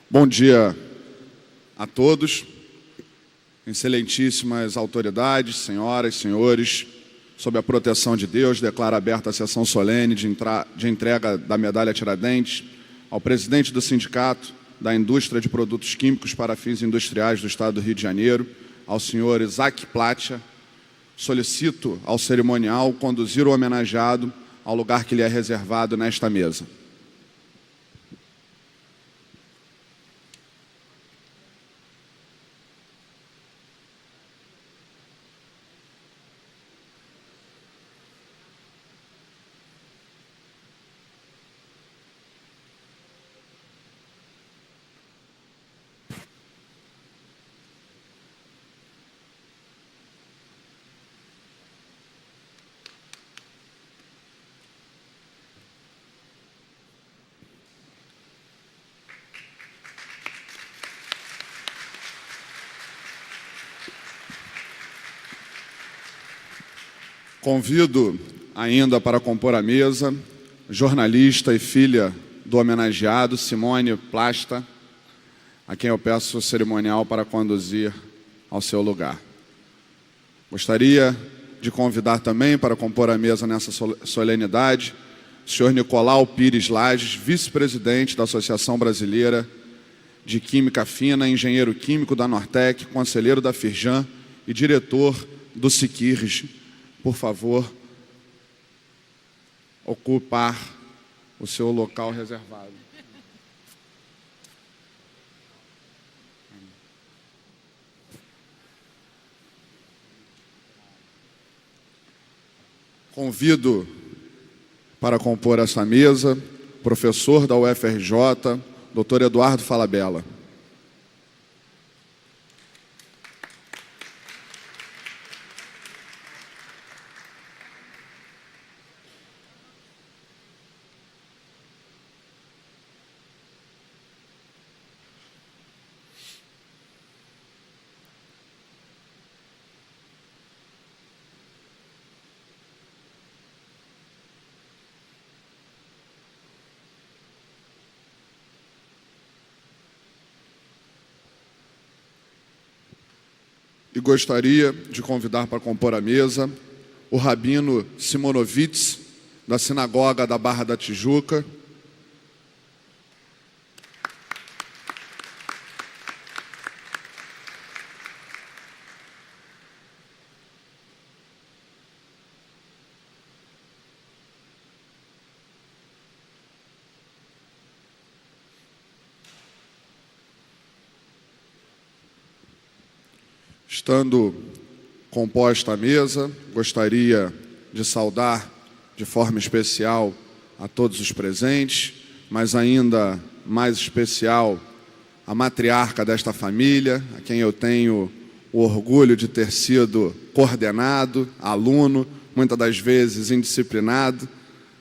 Bom dia a todos, excelentíssimas autoridades, senhoras, senhores, sob a proteção de Deus, declaro aberta a sessão solene de entrega da medalha Tiradentes ao presidente do Sindicato da Indústria de Produtos Químicos para Fins Industriais do Estado do Rio de Janeiro, ao senhor Isaac Platia. Solicito ao cerimonial conduzir o homenageado ao lugar que lhe é reservado nesta mesa. Convido ainda para compor a mesa jornalista e filha do homenageado, Simone Plasta, a quem eu peço o cerimonial para conduzir ao seu lugar. Gostaria de convidar também para compor a mesa nessa solenidade o senhor Nicolau Pires Lages, vice-presidente da Associação Brasileira de Química Fina, engenheiro químico da Nortec, conselheiro da Firjan e diretor do Siquirres. Por favor, ocupar o seu local reservado. Convido para compor essa mesa o professor da UFRJ, Dr. Eduardo Falabella. E gostaria de convidar para compor a mesa o rabino Simonovitz, da Sinagoga da Barra da Tijuca, Estando composta a mesa, gostaria de saudar de forma especial a todos os presentes, mas ainda mais especial a matriarca desta família, a quem eu tenho o orgulho de ter sido coordenado, aluno, muitas das vezes indisciplinado,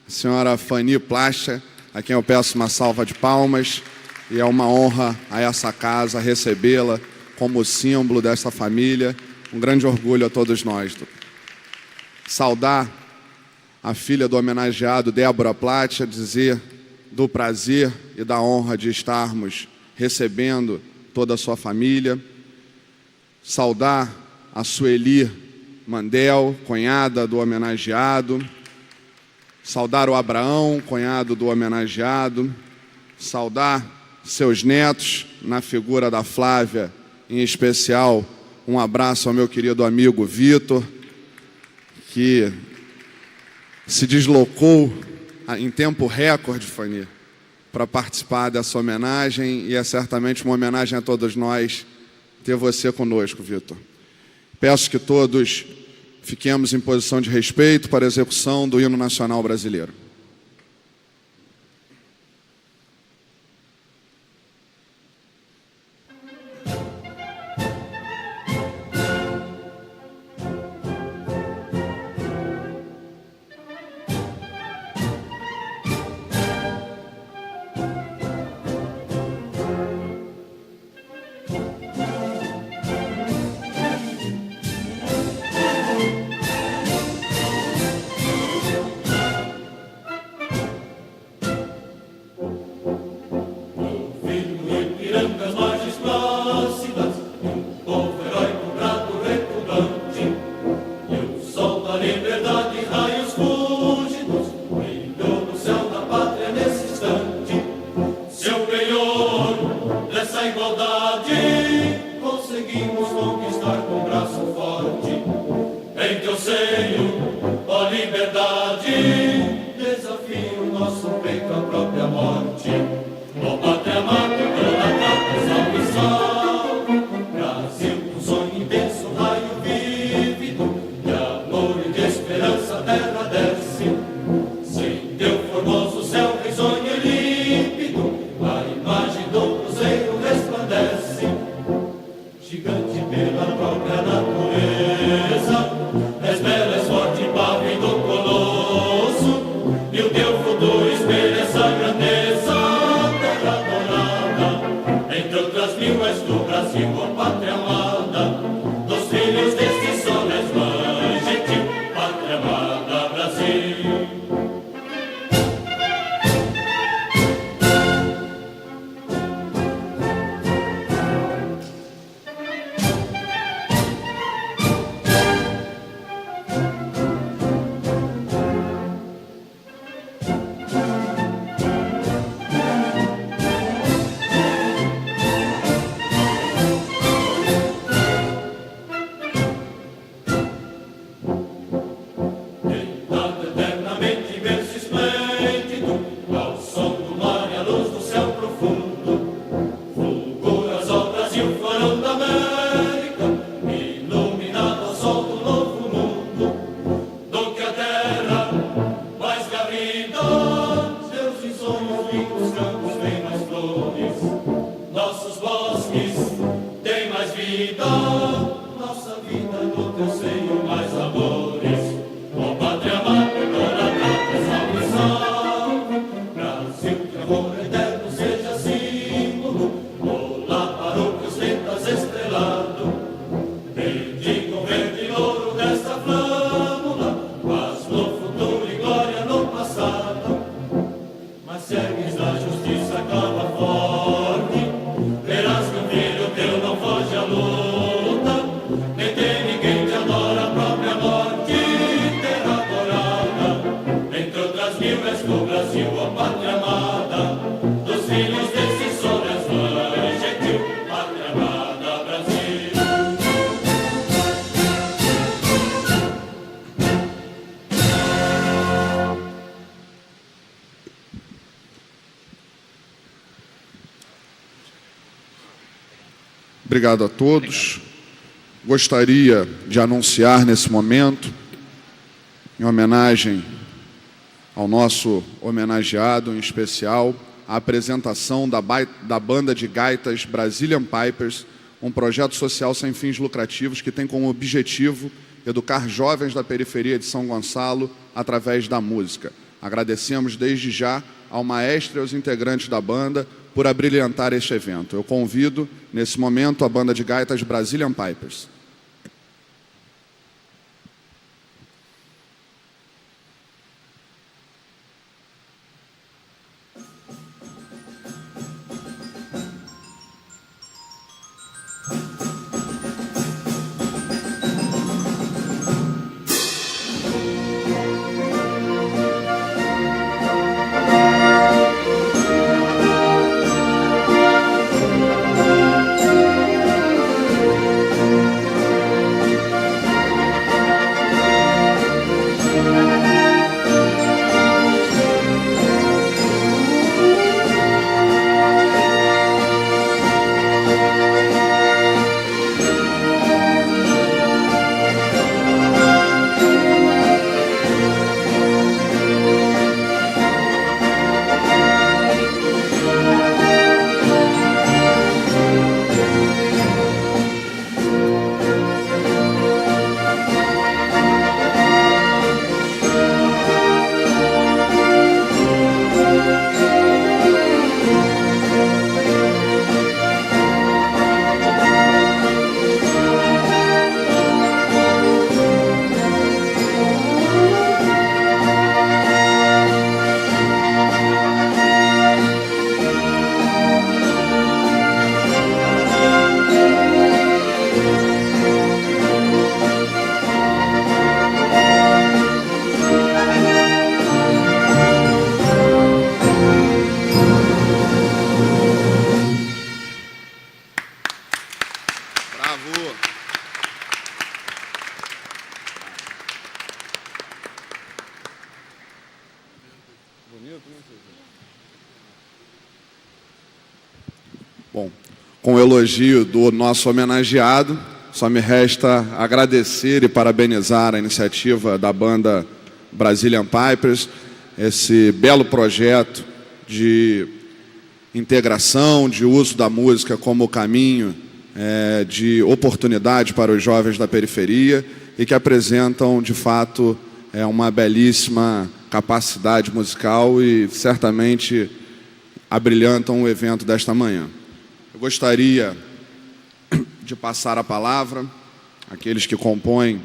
a senhora Fanny Placha, a quem eu peço uma salva de palmas, e é uma honra a essa casa recebê-la como símbolo dessa família, um grande orgulho a todos nós. Saudar a filha do homenageado, Débora Platia, dizer do prazer e da honra de estarmos recebendo toda a sua família. Saudar a Sueli Mandel, cunhada do homenageado. Saudar o Abraão, cunhado do homenageado. Saudar seus netos, na figura da Flávia, em especial, um abraço ao meu querido amigo Vitor, que se deslocou em tempo recorde, Fanny, para participar dessa homenagem, e é certamente uma homenagem a todos nós ter você conosco, Vitor. Peço que todos fiquemos em posição de respeito para a execução do hino nacional brasileiro. confia o nosso peito à própria morte. Ó pátria amada, toda capa, salve e sol. Brasil, um sonho intenso, um raio vívido, de amor e de esperança a terra desce. Sem teu formoso céu risonho e límpido, a imagem do cruzeiro resplandece. Gigante pela própria natureza, és bela, és forte, pavio do colosso, e o teu futuro espelha essa grandeza. Terra adorada, entre outras mil és do Brasil, ó pátria amada, dos filhos deste sol és mãe gentil, pátria amada, Brasil. Nossos bosques têm mais vida, nossa vida no teu seio mais amores. Ó pátria amada, toda capa, salve e sol. Brasil, que amor eterno seja símbolo, olá para o que ostentas estrelado. Bendiga o verde louro desta flâmula, paz no futuro e glória no passado. Mas segues na justiça, clama forte, verás que um filho teu não foge à luta, nem tem ninguém que adora a própria morte. Terra adorada, entre outras mil és do Brasil, ó pátria amada, dos filhos desse sol és mãe gentil, pátria amada, Brasil. Obrigado a todos. Gostaria de anunciar nesse momento, em homenagem ao nosso homenageado em especial, a apresentação da banda de gaitas Brazilian Pipers, um projeto social sem fins lucrativos que tem como objetivo educar jovens da periferia de São Gonçalo através da música. Agradecemos desde já ao maestro e aos integrantes da banda por abrilhantar este evento. Eu convido, nesse momento, a banda de gaitas Brazilian Pipers. Bom, com o elogio do nosso homenageado, só me resta agradecer e parabenizar a iniciativa da banda Brazilian Pipers, esse belo projeto de integração, de uso da música como caminho de oportunidade para os jovens da periferia e que apresentam, de fato, uma belíssima capacidade musical e certamente abrilhantam o evento desta manhã. Eu gostaria de passar a palavra àqueles que compõem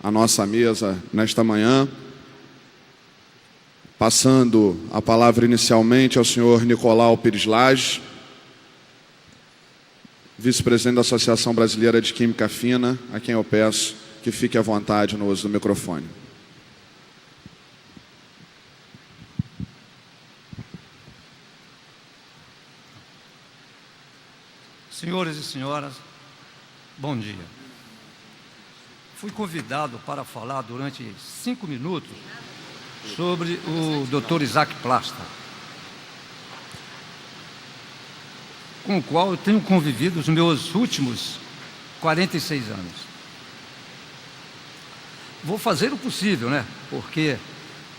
a nossa mesa nesta manhã, passando a palavra inicialmente ao senhor Nicolau Pires Lage, vice-presidente da Associação Brasileira de Química Fina, a quem eu peço que fique à vontade no uso do microfone. Senhores e senhoras, bom dia. Fui convidado para falar durante 5 minutos sobre o Dr. Isaac Plasta, com o qual eu tenho convivido os meus últimos 46 anos. Vou fazer o possível, né? Porque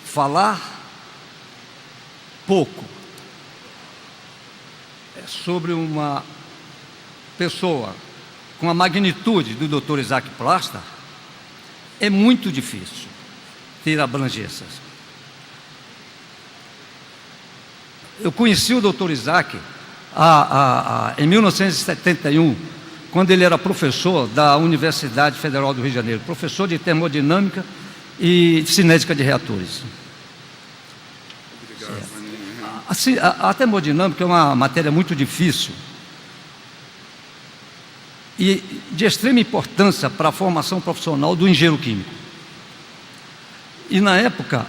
falar pouco sobre uma pessoa com a magnitude do Dr. Isaac Plasta é muito difícil ter abrangências. Eu conheci o Dr. Isaac em 1971, quando ele era professor da Universidade Federal do Rio de Janeiro, professor de termodinâmica e cinética de reatores. A termodinâmica é uma matéria muito difícil e de extrema importância para a formação profissional do engenheiro químico. E na época,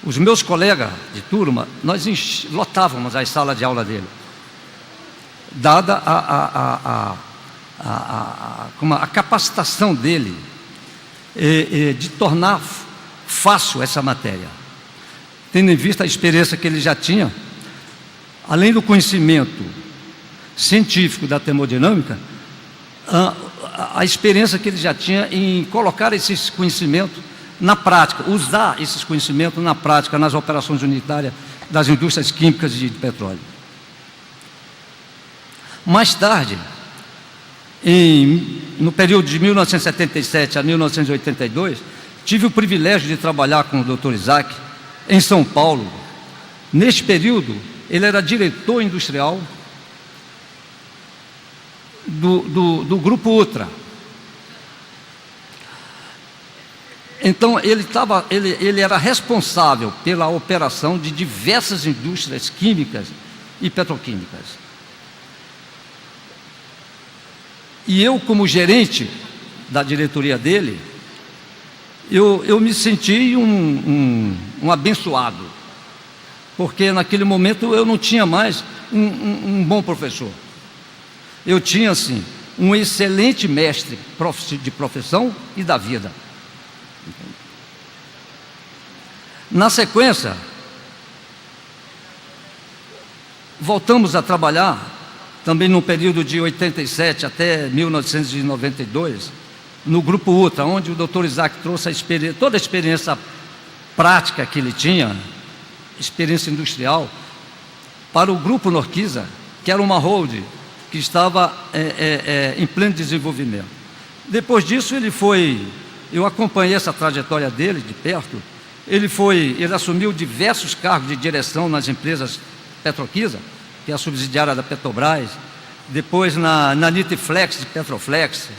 os meus colegas de turma, nós lotávamos as salas de aula dele, dada a capacitação dele de tornar fácil essa matéria, tendo em vista a experiência que ele já tinha, além do conhecimento científico da termodinâmica, a experiência que ele já tinha em colocar esses conhecimentos na prática, usar esses conhecimentos na prática, nas operações unitárias das indústrias químicas e de petróleo. Mais tarde, no período de 1977 a 1982, tive o privilégio de trabalhar com o Dr. Isaac em São Paulo. Neste período, ele era diretor industrial do Grupo Ultra. Então, ele era responsável pela operação de diversas indústrias químicas e petroquímicas. E eu, como gerente da diretoria dele, eu me senti um abençoado, porque naquele momento eu não tinha mais um bom professor. Eu tinha, assim, um excelente mestre de profissão e da vida. Na sequência, voltamos a trabalhar também no período de 87 até 1992, no Grupo Ultra, onde o Dr. Isaac trouxe toda a experiência prática que ele tinha, experiência industrial, para o Grupo Norquiza, que era uma holding que estava em pleno desenvolvimento. Depois disso, eu acompanhei essa trajetória dele de perto. Ele assumiu diversos cargos de direção nas empresas Petroquisa, que é a subsidiária da Petrobras, depois na Nitiflex, de Petroflex,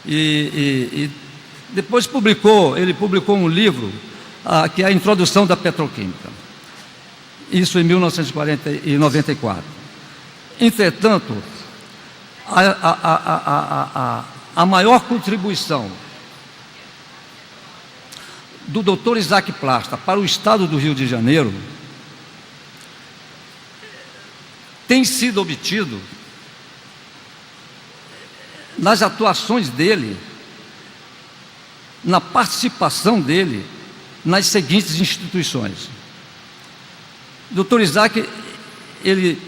e depois ele publicou um livro, que é a Introdução da Petroquímica, isso em 1994. Entretanto, a maior contribuição do Dr. Isaac Plasta para o estado do Rio de Janeiro tem sido obtido nas atuações dele, na participação dele nas seguintes instituições: O Dr. Isaac, ele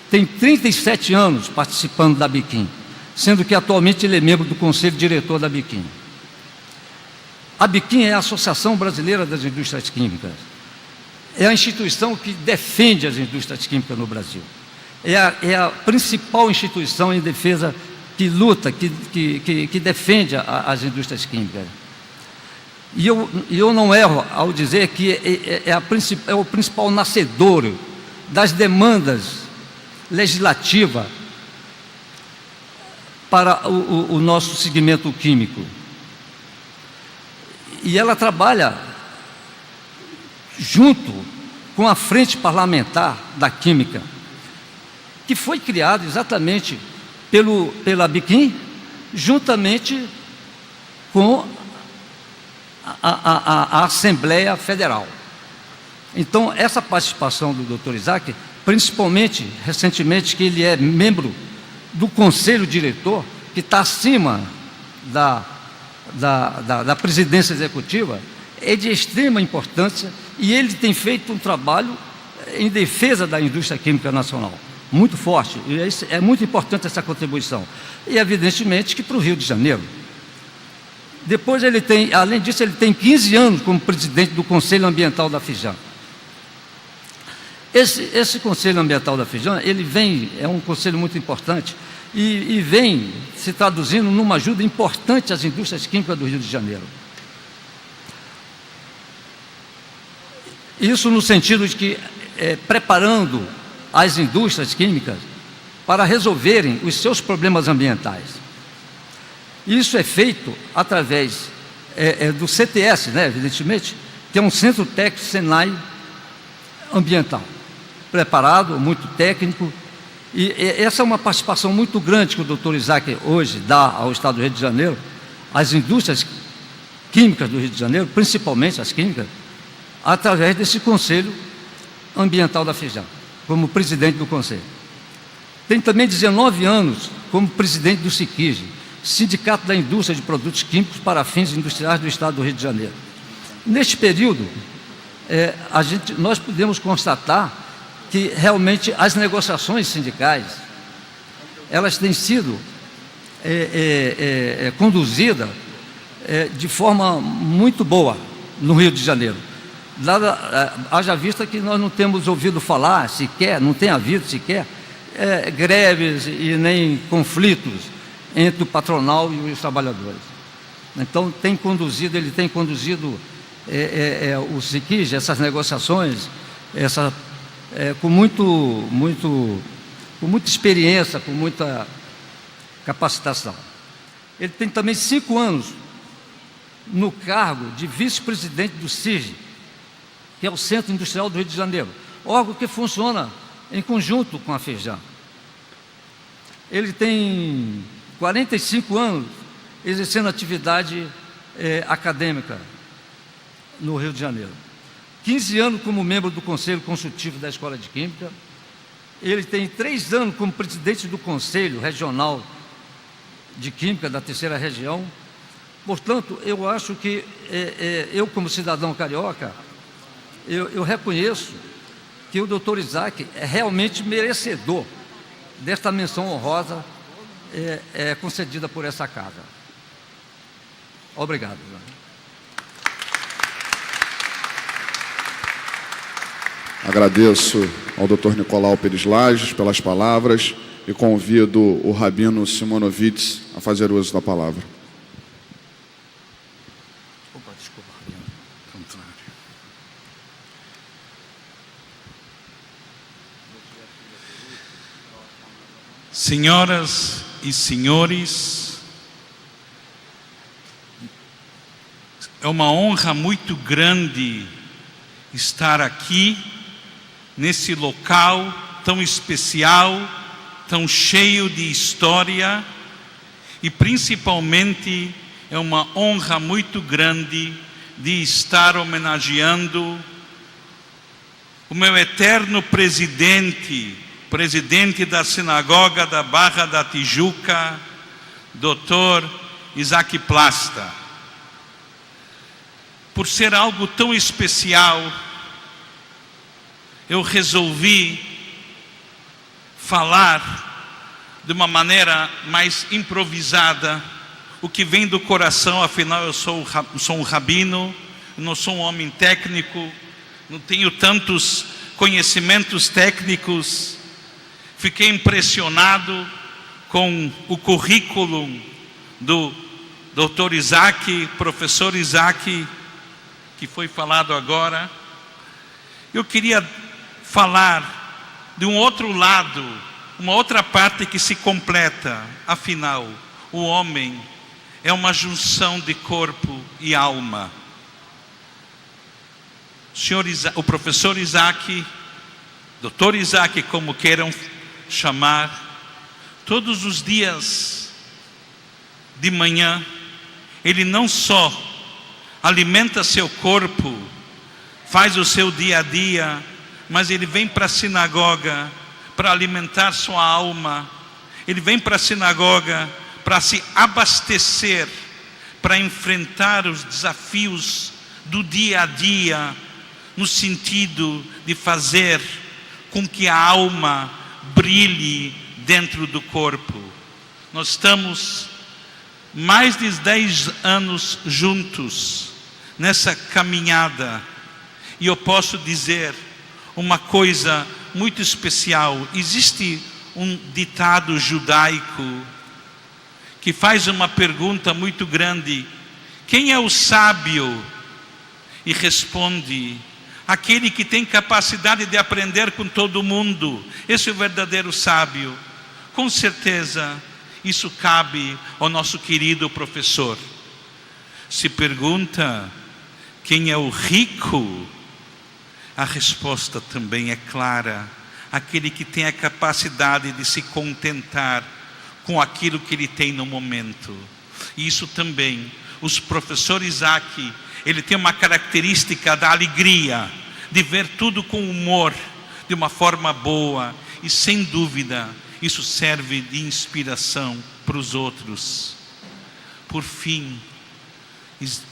tem 37 anos participando da Biquim, sendo que atualmente ele é membro do Conselho Diretor da Biquim. A Biquim é a Associação Brasileira das Indústrias Químicas. É a instituição que defende as indústrias químicas no Brasil. É a principal instituição em defesa, que luta, que defende as indústrias químicas. E eu não erro ao dizer que é o principal nascedor das demandas legislativas para o nosso segmento químico. E ela trabalha junto com a Frente Parlamentar da Química, que foi criada exatamente pela Biquim, juntamente com a Assembleia Federal. Então, essa participação do Dr. Isaac, principalmente, recentemente, que ele é membro do Conselho Diretor, que está acima da presidência executiva, é de extrema importância, e ele tem feito um trabalho em defesa da indústria química nacional, muito forte, e é muito importante essa contribuição. E, evidentemente, que para o Rio de Janeiro. Depois ele tem, além disso, ele tem 15 anos como presidente do Conselho Ambiental da Fijan. Esse Conselho Ambiental da Fijan, é um conselho muito importante, e vem se traduzindo numa ajuda importante às indústrias químicas do Rio de Janeiro. Isso no sentido de que, preparando as indústrias químicas para resolverem os seus problemas ambientais. Isso é feito através do CTS, né, evidentemente, que é um Centro Técnico Senai Ambiental, preparado, muito técnico, e essa é uma participação muito grande que o Dr. Isaac hoje dá ao Estado do Rio de Janeiro, às indústrias químicas do Rio de Janeiro, principalmente as químicas, através desse Conselho Ambiental da Fijan, como presidente do Conselho. Tem também 19 anos como presidente do SIQUIGE, Sindicato da Indústria de Produtos Químicos para Fins Industriais do Estado do Rio de Janeiro. Neste período, nós podemos constatar que realmente as negociações sindicais, elas têm sido conduzidas de forma muito boa no Rio de Janeiro. Haja vista que nós não temos ouvido falar sequer, não tem havido sequer greves e nem conflitos entre o patronal e os trabalhadores. Então, ele tem conduzido o SIQUIGE, essas negociações, com muita experiência, com muita capacitação. Ele tem também 5 anos no cargo de vice-presidente do CIGE, que é o Centro Industrial do Rio de Janeiro, órgão que funciona em conjunto com a Fijan. Ele tem 45 anos exercendo atividade acadêmica no Rio de Janeiro. 15 anos como membro do Conselho Consultivo da Escola de Química. Ele tem 3 anos como presidente do Conselho Regional de Química da 3ª Região. Portanto, eu acho que eu, como cidadão carioca, eu reconheço que o Dr. Isaac é realmente merecedor desta menção honrosa concedida por essa casa. Obrigado. Agradeço ao Dr. Nicolau Pires Lages pelas palavras e convido o Rabino Simonovitz a fazer uso da palavra. Opa, desculpa, Rabino. Contrário. Senhoras e senhores, é uma honra muito grande estar aqui, nesse local tão especial, tão cheio de história, e principalmente é uma honra muito grande de estar homenageando o meu eterno presidente da Sinagoga da Barra da Tijuca, Dr. Isaac Plasta. Por ser algo tão especial, eu resolvi falar de uma maneira mais improvisada, o que vem do coração. Afinal eu sou um rabino, não sou um homem técnico, não tenho tantos conhecimentos técnicos. Fiquei impressionado com o currículo do Dr. Isaac, professor Isaac, que foi falado agora. Eu queria falar de um outro lado, uma outra parte que se completa. Afinal, o homem é uma junção de corpo e alma. O professor Isaac, Dr. Isaac, como queiram chamar, todos os dias de manhã, ele não só alimenta seu corpo, faz o seu dia a dia, mas ele vem para a sinagoga para alimentar sua alma. Ele vem para a sinagoga para se abastecer, para enfrentar os desafios do dia a dia, no sentido de fazer com que a alma brilhe dentro do corpo. Nós estamos mais de 10 anos juntos nessa caminhada, e eu posso dizer uma coisa muito especial. Existe um ditado judaico que faz uma pergunta muito grande: quem é o sábio? E responde: aquele que tem capacidade de aprender com todo mundo. Esse é o verdadeiro sábio. Com certeza isso cabe ao nosso querido professor. Se pergunta quem é o rico, a resposta também é clara: aquele que tem a capacidade de se contentar com aquilo que ele tem no momento. E isso também, os professores Isaac, ele tem uma característica da alegria, de ver tudo com humor, de uma forma boa, e sem dúvida isso serve de inspiração para os outros. Por fim,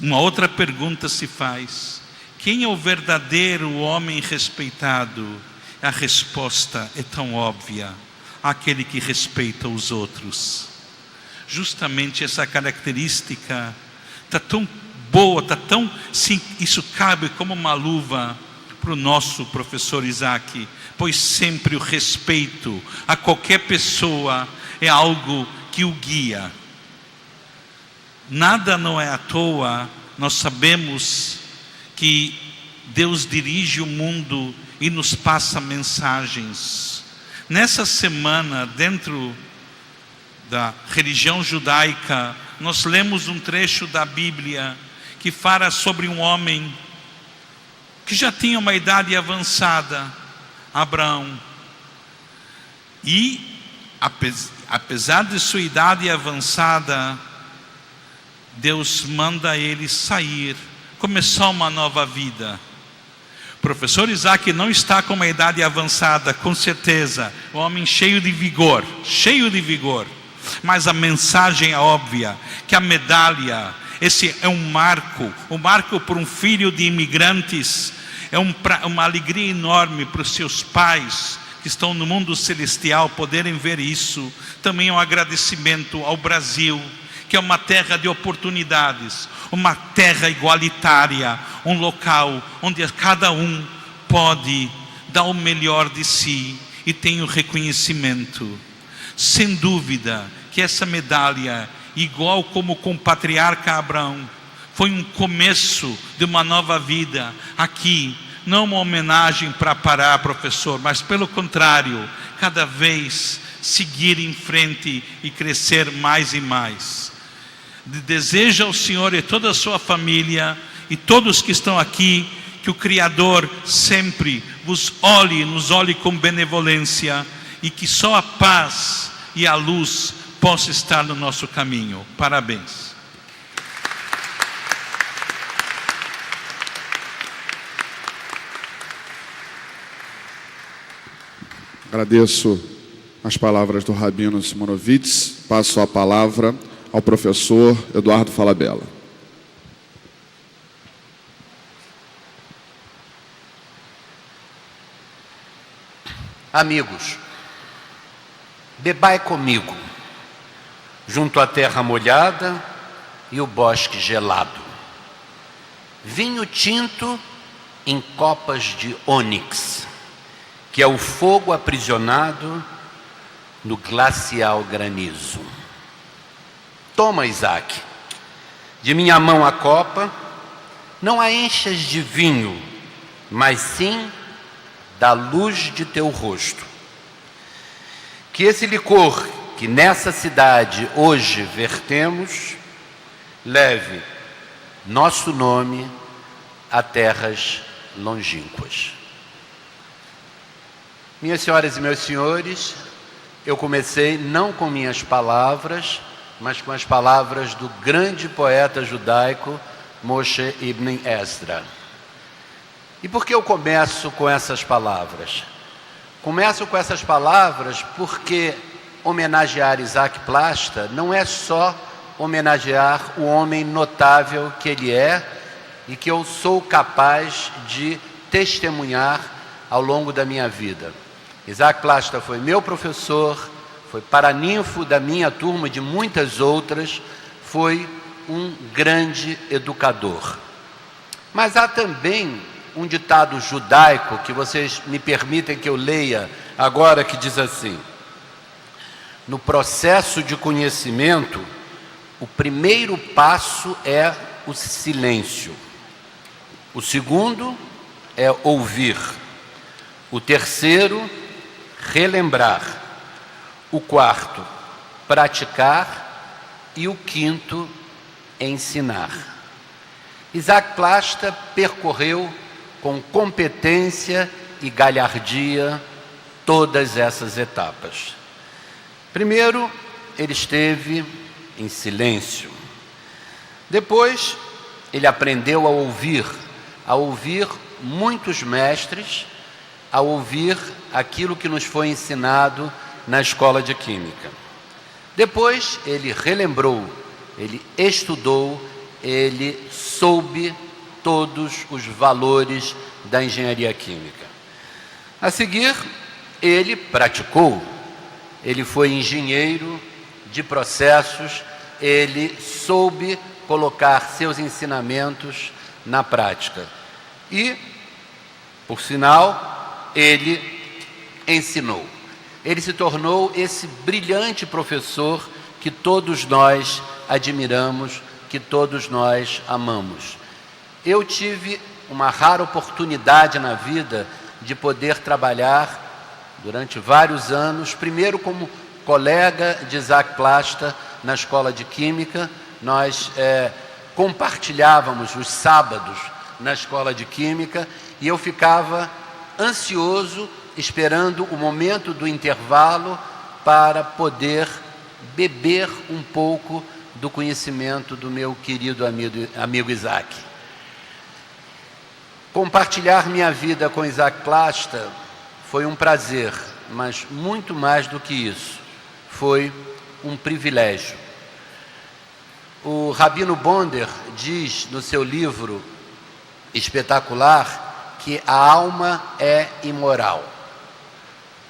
uma outra pergunta se faz: quem é o verdadeiro homem respeitado? A resposta é tão óbvia: aquele que respeita os outros. Justamente essa característica está tão boa, sim, isso cabe como uma luva para o nosso professor Isaac, pois sempre o respeito a qualquer pessoa é algo que o guia. Nada não é à toa. Nós sabemos que Deus dirige o mundo e nos passa mensagens. Nessa semana, dentro da religião judaica, nós lemos um trecho da Bíblia que fala sobre um homem que já tinha uma idade avançada, Abraão. E apesar de sua idade avançada, Deus manda ele sair, começar uma nova vida. O professor Isaac não está com uma idade avançada, com certeza, um homem cheio de vigor, mas a mensagem é óbvia, que a medalha, esse é um marco para um filho de imigrantes, é uma alegria enorme para os seus pais que estão no mundo celestial poderem ver isso. Também é um agradecimento ao Brasil, que é uma terra de oportunidades, uma terra igualitária, um local onde cada um pode dar o melhor de si e tem o reconhecimento. Sem dúvida que essa medalha, igual como com o patriarca Abraão, foi um começo de uma nova vida aqui. Não uma homenagem para parar, professor, mas pelo contrário, cada vez seguir em frente e crescer mais e mais. Desejo ao Senhor e toda a sua família e todos que estão aqui, que o Criador sempre nos olhe com benevolência, e que só a paz e a luz possa estar no nosso caminho. Parabéns. Agradeço as palavras do Rabino Simonovitz. Passo a palavra ao professor Eduardo Falabella. Amigos, bebai comigo, junto à terra molhada e o bosque gelado. Vinho tinto em copas de ônix, que é o fogo aprisionado no glacial granizo. Toma, Isaac, de minha mão a copa, não a enchas de vinho, mas sim da luz de teu rosto. Que esse licor que nessa cidade hoje vertemos, leve nosso nome a terras longínquas. Minhas senhoras e meus senhores, eu comecei não com minhas palavras, mas com as palavras do grande poeta judaico Moshe Ibn Esdra. E por que eu começo com essas palavras? Começo com essas palavras porque homenagear Isaac Plasta não é só homenagear o homem notável que ele é e que eu sou capaz de testemunhar ao longo da minha vida. Isaac Plasta foi meu professor, foi paraninfo da minha turma e de muitas outras, foi um grande educador. Mas há também um ditado judaico que vocês me permitem que eu leia agora, que diz assim: no processo de conhecimento, o primeiro passo é o silêncio. O segundo é ouvir. O terceiro, relembrar. O quarto, praticar. E o quinto, ensinar. Isaac Plasta percorreu com competência e galhardia todas essas etapas. Primeiro, ele esteve em silêncio. Depois, ele aprendeu a ouvir muitos mestres, a ouvir aquilo que nos foi ensinado na escola de Química. Depois, ele relembrou, ele estudou, ele soube todos os valores da engenharia química. A seguir, ele praticou, ele foi engenheiro de processos, ele soube colocar seus ensinamentos na prática. E, por sinal, ele ensinou. Ele se tornou esse brilhante professor que todos nós admiramos, que todos nós amamos. Eu tive uma rara oportunidade na vida de poder trabalhar durante vários anos, primeiro como colega de Isaac Plasta na escola de Química. Nós compartilhávamos os sábados na escola de Química e eu ficava ansioso, esperando o momento do intervalo para poder beber um pouco do conhecimento do meu querido amigo Isaac. Compartilhar minha vida com Isaac Plasta foi um prazer, mas muito mais do que isso, foi um privilégio. O Rabino Bonder diz no seu livro espetacular que a alma é imoral.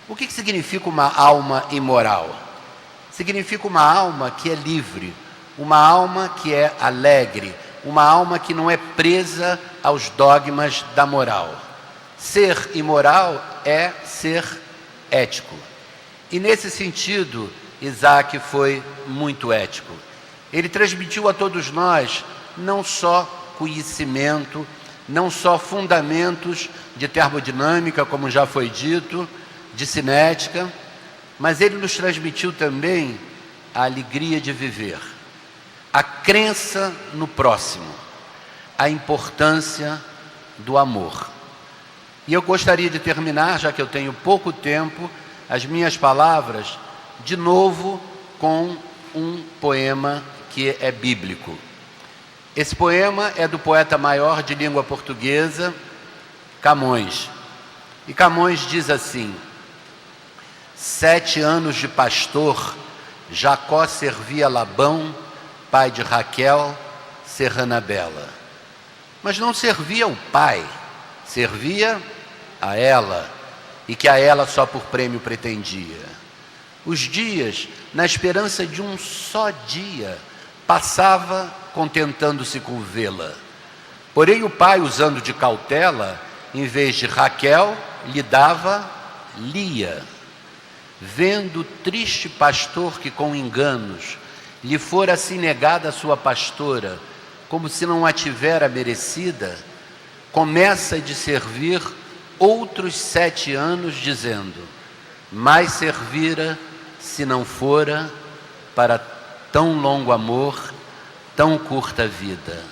O que significa uma alma imoral? Significa uma alma que é livre, uma alma que é alegre, uma alma que não é presa aos dogmas da moral. Ser imoral é ser ético. E nesse sentido, Isaac foi muito ético. Ele transmitiu a todos nós não só conhecimento, não só fundamentos de termodinâmica, como já foi dito, de cinética, mas ele nos transmitiu também a alegria de viver, a crença no próximo, a importância do amor. E eu gostaria de terminar, já que eu tenho pouco tempo, as minhas palavras, de novo, com um poema que é bíblico. Esse poema é do poeta maior de língua portuguesa, Camões. E Camões diz assim: 7 anos de pastor, Jacó servia Labão, pai de Raquel, serrana bela. Mas não servia o pai, servia a ela. e que a ela só por prêmio pretendia. Os dias, na esperança de um só dia, passava contentando-se com vê-la. Porém o pai, usando de cautela, em vez de Raquel, lhe dava Lia. Vendo o triste pastor que com enganos lhe fora assim negada a sua pastora, como se não a tivera merecida, começa de servir outros 7 anos, dizendo: mais servira, se não fora, para tão longo amor, tão curta vida.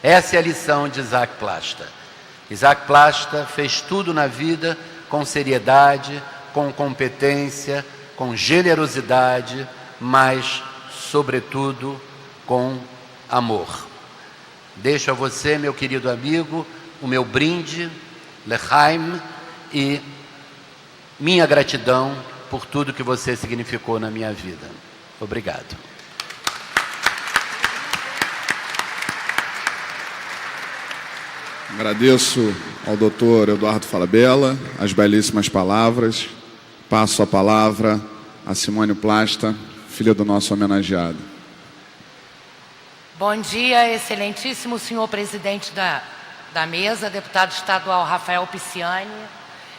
Essa é a lição de Isaac Plasta. Isaac Plasta fez tudo na vida com seriedade, com competência, com generosidade, mas, sobretudo, com amor. Deixo a você, meu querido amigo, o meu brinde, L'chaim, e minha gratidão por tudo que você significou na minha vida. Obrigado. Agradeço ao doutor Eduardo Falabella as belíssimas palavras. Passo a palavra a Simone Plasta, filha do nosso homenageado. Bom dia, excelentíssimo senhor presidente da mesa, deputado estadual Rafael Pisciani,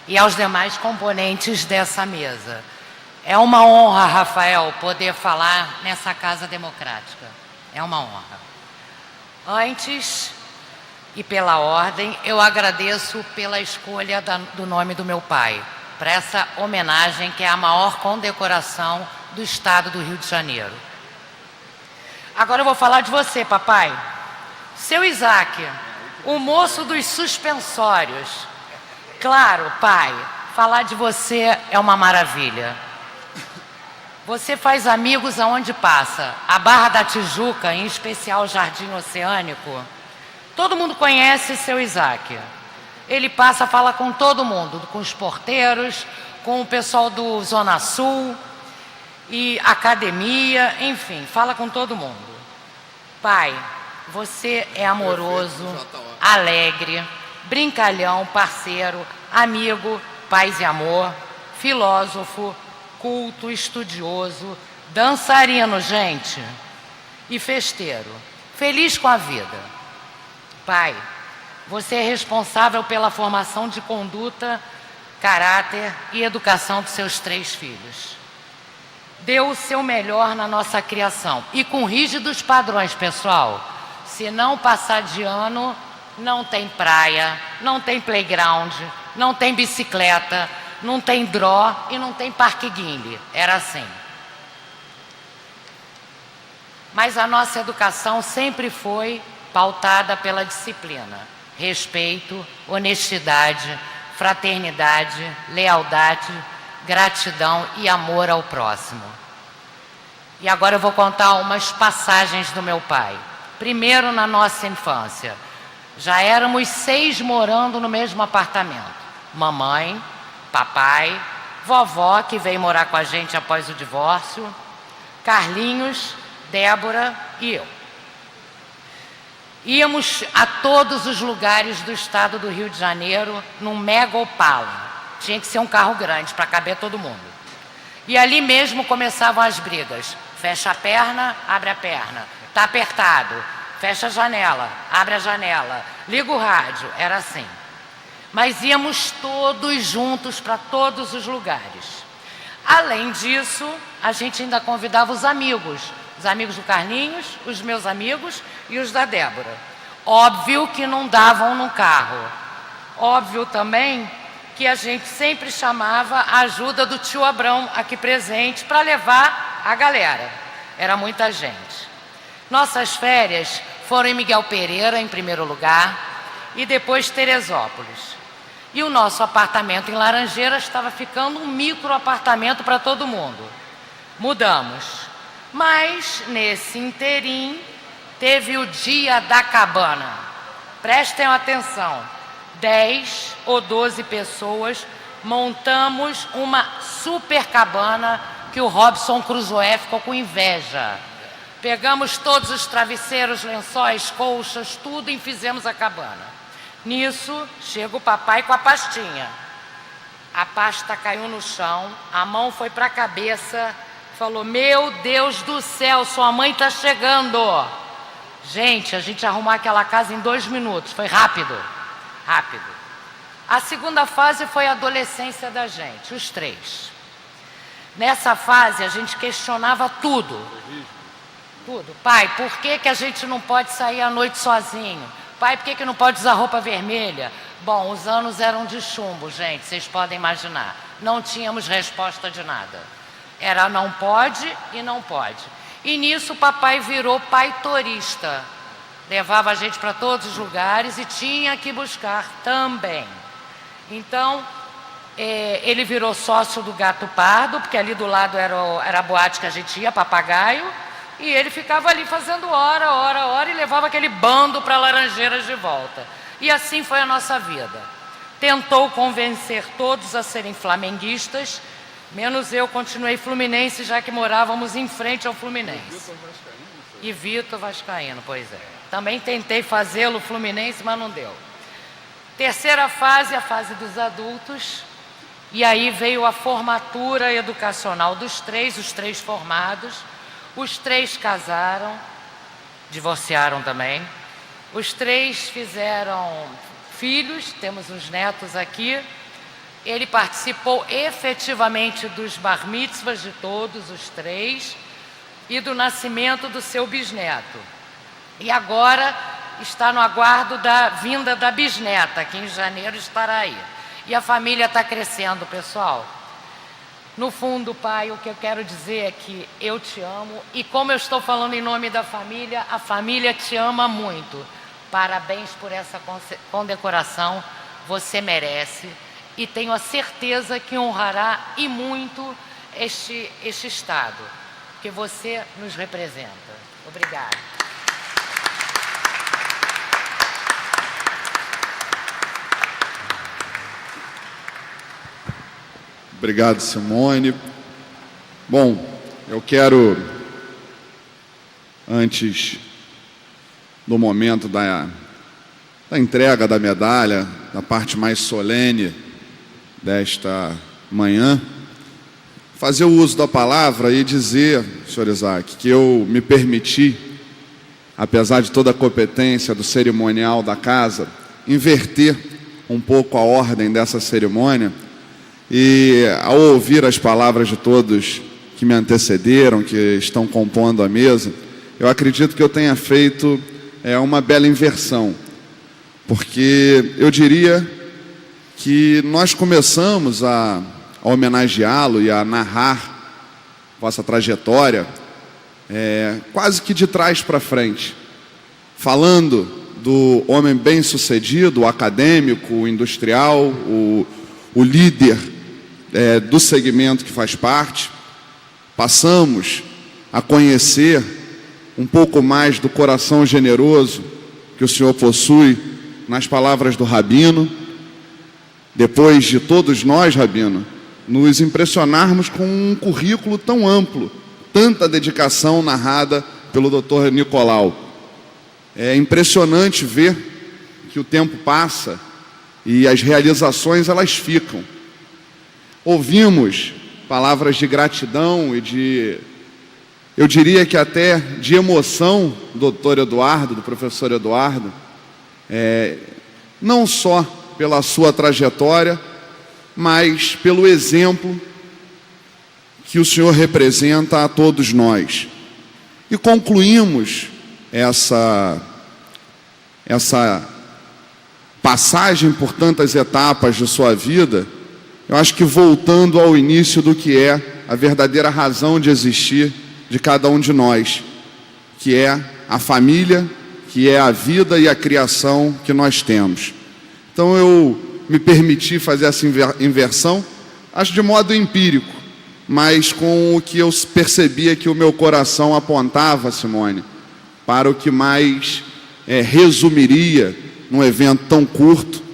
e aos demais componentes dessa mesa. É uma honra, Rafael, poder falar nessa casa democrática. É uma honra. Antes, e pela ordem, eu agradeço pela escolha do nome do meu pai, para essa homenagem que é a maior condecoração do estado do Rio de Janeiro. Agora eu vou falar de você, papai. Seu Isaac, o moço dos suspensórios. Claro, pai, falar de você é uma maravilha. Você faz amigos aonde passa. A Barra da Tijuca, em especial o Jardim Oceânico. Todo mundo conhece seu Isaac. Ele passa, fala com todo mundo, com os porteiros, com o pessoal do Zona Sul, e academia, enfim, fala com todo mundo. Pai, você é amoroso, alegre, brincalhão, parceiro, amigo, paz e amor, filósofo, culto, estudioso, dançarino, gente, e festeiro, feliz com a vida. Pai, você é responsável pela formação de conduta, caráter e educação dos seus 3 filhos. Deu o seu melhor na nossa criação e com rígidos padrões, pessoal. Se não passar de ano, não tem praia, não tem playground, não tem bicicleta, não tem draw e não tem parque guinle. Era assim. Mas a nossa educação sempre foi pautada pela disciplina, respeito, honestidade, fraternidade, lealdade, gratidão e amor ao próximo. E agora eu vou contar umas passagens do meu pai. Primeiro, na nossa infância. Já éramos 6 morando no mesmo apartamento. Mamãe, papai, vovó, que veio morar com a gente após o divórcio, Carlinhos, Débora e eu. Íamos a todos os lugares do estado do Rio de Janeiro num mega Opala. Tinha que ser um carro grande para caber todo mundo. E ali mesmo começavam as brigas. Fecha a perna, abre a perna. Tá apertado. Fecha a janela, abre a janela. Liga o rádio. Era assim. Mas íamos todos juntos para todos os lugares. Além disso, a gente ainda convidava os amigos. Os amigos do Carlinhos, os meus amigos e os da Débora. Óbvio que não davam no carro. Óbvio também que a gente sempre chamava a ajuda do tio Abrão aqui presente para levar a galera. Era muita gente. Nossas férias foram em Miguel Pereira, em primeiro lugar, e depois Teresópolis. E o nosso apartamento em Laranjeiras estava ficando um micro apartamento para todo mundo. Mudamos. Mas, nesse interim, teve o Dia da Cabana. Prestem atenção. 10 ou 12 pessoas montamos uma super cabana que o Robson Crusoe ficou com inveja. Pegamos todos os travesseiros, lençóis, colchas, tudo e fizemos a cabana. Nisso, chega o papai com a pastinha. a pasta caiu no chão, a mão foi para a cabeça, falou: meu Deus do céu, sua mãe está chegando. Gente, a gente arrumou aquela casa em 2 minutos, foi rápido, rápido. A segunda fase foi a adolescência da gente, os 3. Nessa fase a gente questionava tudo. Tudo. Pai, por que a gente não pode sair à noite sozinho? Pai, por que não pode usar roupa vermelha? Bom, os anos eram de chumbo, gente, vocês podem imaginar. Não tínhamos resposta de nada. Era não pode e não pode. E nisso o papai virou paitorista. Levava a gente para todos os lugares e tinha que buscar também. Então, ele virou sócio do Gato Pardo, porque ali do lado era a boate que a gente ia, Papagaio, e ele ficava ali fazendo hora, e levava aquele bando para Laranjeiras de volta. E assim foi a nossa vida. Tentou convencer todos a serem flamenguistas, menos eu, continuei fluminense, já que morávamos em frente ao Fluminense. E Vitor Vascaíno, pois é. Também tentei fazê-lo fluminense, mas não deu. Terceira fase, a fase dos adultos. E aí veio a formatura educacional dos 3, os 3 formados. Os 3 casaram, divorciaram também. Os 3 fizeram filhos, temos uns netos aqui. Ele participou efetivamente dos bar mitzvahs de todos os 3 e do nascimento do seu bisneto. E agora está no aguardo da vinda da bisneta, que em janeiro estará aí. E a família está crescendo, pessoal. No fundo, pai, o que eu quero dizer é que eu te amo e como eu estou falando em nome da família, a família te ama muito. Parabéns por essa condecoração, você merece e tenho a certeza que honrará e muito este Estado, que você nos representa. Obrigada. Obrigado, Simone. Bom, eu quero, antes do momento da entrega da medalha, da parte mais solene desta manhã, fazer o uso da palavra e dizer, senhor Isaac, que eu me permiti, apesar de toda a competência do cerimonial da casa, inverter um pouco a ordem dessa cerimônia. E ao ouvir as palavras de todos que me antecederam, que estão compondo a mesa, eu acredito que eu tenha feito uma bela inversão, porque eu diria que nós começamos a homenageá-lo e a narrar vossa trajetória quase que de trás para frente, falando do homem bem-sucedido, o acadêmico, o industrial, o líder do segmento que faz parte. Passamos a conhecer um pouco mais do coração generoso que o senhor possui nas palavras do Rabino. Depois de todos nós, Rabino, nos impressionarmos com um currículo tão amplo, tanta dedicação narrada pelo Dr. Nicolau. É impressionante ver que o tempo passa e as realizações elas ficam. Ouvimos palavras de gratidão e eu diria que até de emoção do Dr. Eduardo, do professor Eduardo, não só pela sua trajetória, mas pelo exemplo que o senhor representa a todos nós. E concluímos essa passagem por tantas etapas de sua vida, eu acho que voltando ao início do que é a verdadeira razão de existir de cada um de nós, que é a família, que é a vida e a criação que nós temos. Então eu me permiti fazer essa inversão, acho de modo empírico, mas com o que eu percebia que o meu coração apontava, Simone, para o que mais resumiria, num evento tão curto,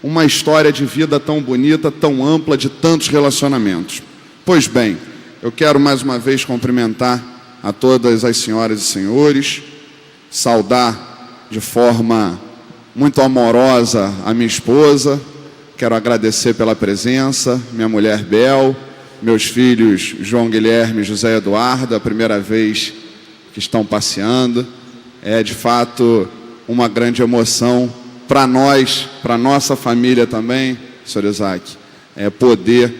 uma história de vida tão bonita, tão ampla, de tantos relacionamentos. Pois bem, eu quero mais uma vez cumprimentar a todas as senhoras e senhores, saudar de forma muito amorosa a minha esposa, quero agradecer pela presença, minha mulher Bel, meus filhos João Guilherme e José Eduardo, a primeira vez que estão passeando. É de fato uma grande emoção para nós, para nossa família também, senhor Isaac, poder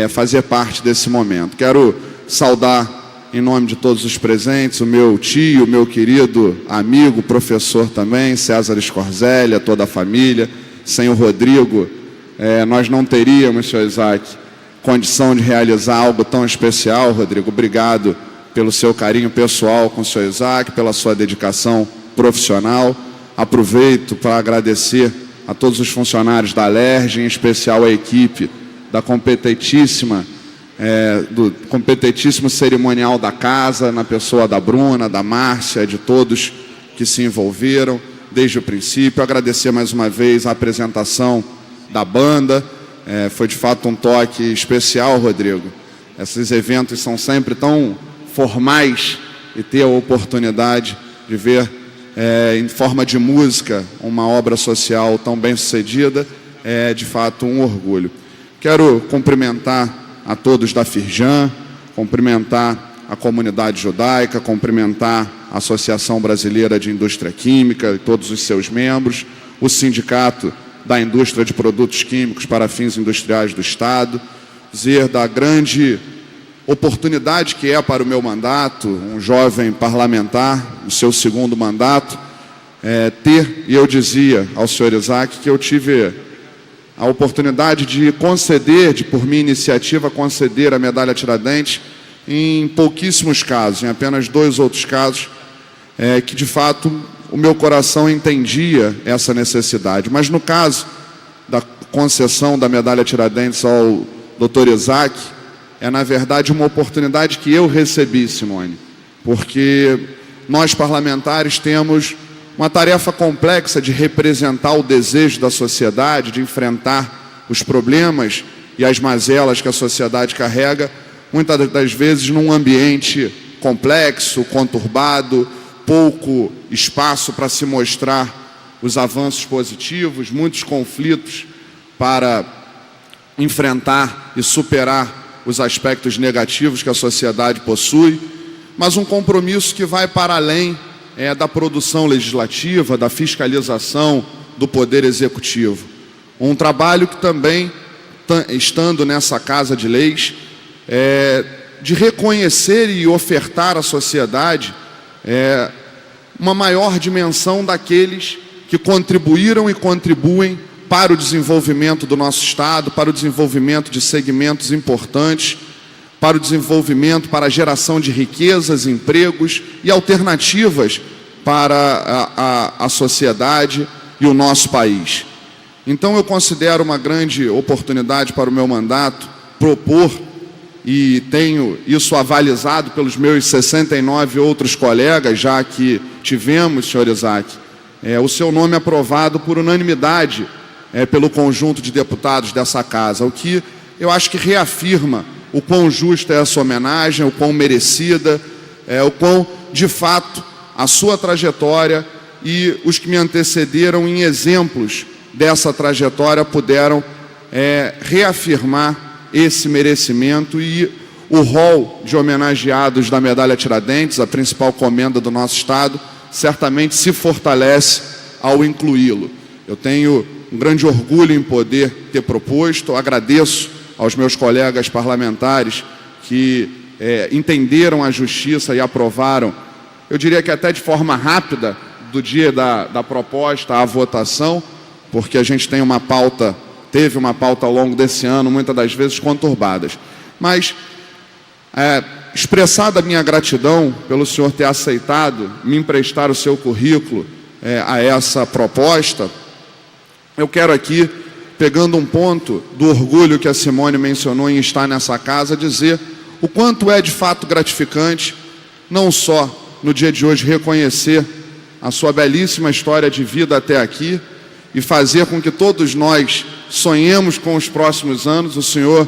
fazer parte desse momento. Quero saudar em nome de todos os presentes o meu tio, o meu querido amigo, professor também, César Scorzelli, toda a família. Sem o Rodrigo, nós não teríamos, senhor Isaac, condição de realizar algo tão especial. Rodrigo, obrigado pelo seu carinho pessoal com o senhor Isaac, pela sua dedicação profissional. Aproveito para agradecer a todos os funcionários da Alerj, em especial a equipe da competentíssimo cerimonial da casa, na pessoa da Bruna, da Márcia, de todos que se envolveram desde o princípio. Agradecer mais uma vez a apresentação da banda. Foi de fato um toque especial, Rodrigo. Esses eventos são sempre tão formais, e ter a oportunidade de ver em forma de música uma obra social tão bem sucedida é de fato um orgulho. Quero cumprimentar a todos da Firjan, cumprimentar a comunidade judaica, cumprimentar a Associação Brasileira de Indústria Química e todos os seus membros, o Sindicato da Indústria de Produtos Químicos para Fins Industriais do Estado, dizer da grande oportunidade que é para o meu mandato, um jovem parlamentar, o seu segundo mandato, e eu dizia ao senhor Isaac que eu tive a oportunidade de conceder, por minha iniciativa, conceder a medalha Tiradentes em pouquíssimos casos, em apenas 2 outros casos, que de fato o meu coração entendia essa necessidade. Mas no caso da concessão da medalha Tiradentes ao Dr. Isaac, na verdade uma oportunidade que eu recebi, Simone, porque nós parlamentares temos uma tarefa complexa de representar o desejo da sociedade, de enfrentar os problemas e as mazelas que a sociedade carrega, muitas das vezes num ambiente complexo, conturbado, pouco espaço para se mostrar os avanços positivos, muitos conflitos para enfrentar e superar os aspectos negativos que a sociedade possui, mas um compromisso que vai para além da produção legislativa, da fiscalização do Poder Executivo. Um trabalho que também, estando nessa Casa de Leis, de reconhecer e ofertar à sociedade uma maior dimensão daqueles que contribuíram e contribuem para o desenvolvimento do nosso Estado, para o desenvolvimento de segmentos importantes, para o desenvolvimento, para a geração de riquezas, empregos e alternativas para a sociedade e o nosso país. Então eu considero uma grande oportunidade para o meu mandato propor, e tenho isso avalizado pelos meus 69 outros colegas, já que tivemos, senhor Isaac, o seu nome aprovado por unanimidade pelo conjunto de deputados dessa casa, o que eu acho que reafirma o quão justa é essa homenagem, o quão merecida, o quão, de fato, a sua trajetória e os que me antecederam em exemplos dessa trajetória puderam reafirmar esse merecimento, e o rol de homenageados da medalha Tiradentes, a principal comenda do nosso Estado, certamente se fortalece ao incluí-lo. Eu tenho um grande orgulho em poder ter proposto, agradeço aos meus colegas parlamentares que entenderam a justiça e aprovaram, eu diria que até de forma rápida, do dia da proposta à votação, porque a gente teve uma pauta ao longo desse ano, muitas das vezes conturbadas. Mas, expressada a minha gratidão pelo senhor ter aceitado me emprestar o seu currículo a essa proposta, eu quero aqui, pegando um ponto do orgulho que a Simone mencionou em estar nessa casa, dizer o quanto é de fato gratificante, não só no dia de hoje reconhecer a sua belíssima história de vida até aqui e fazer com que todos nós sonhemos com os próximos anos. O senhor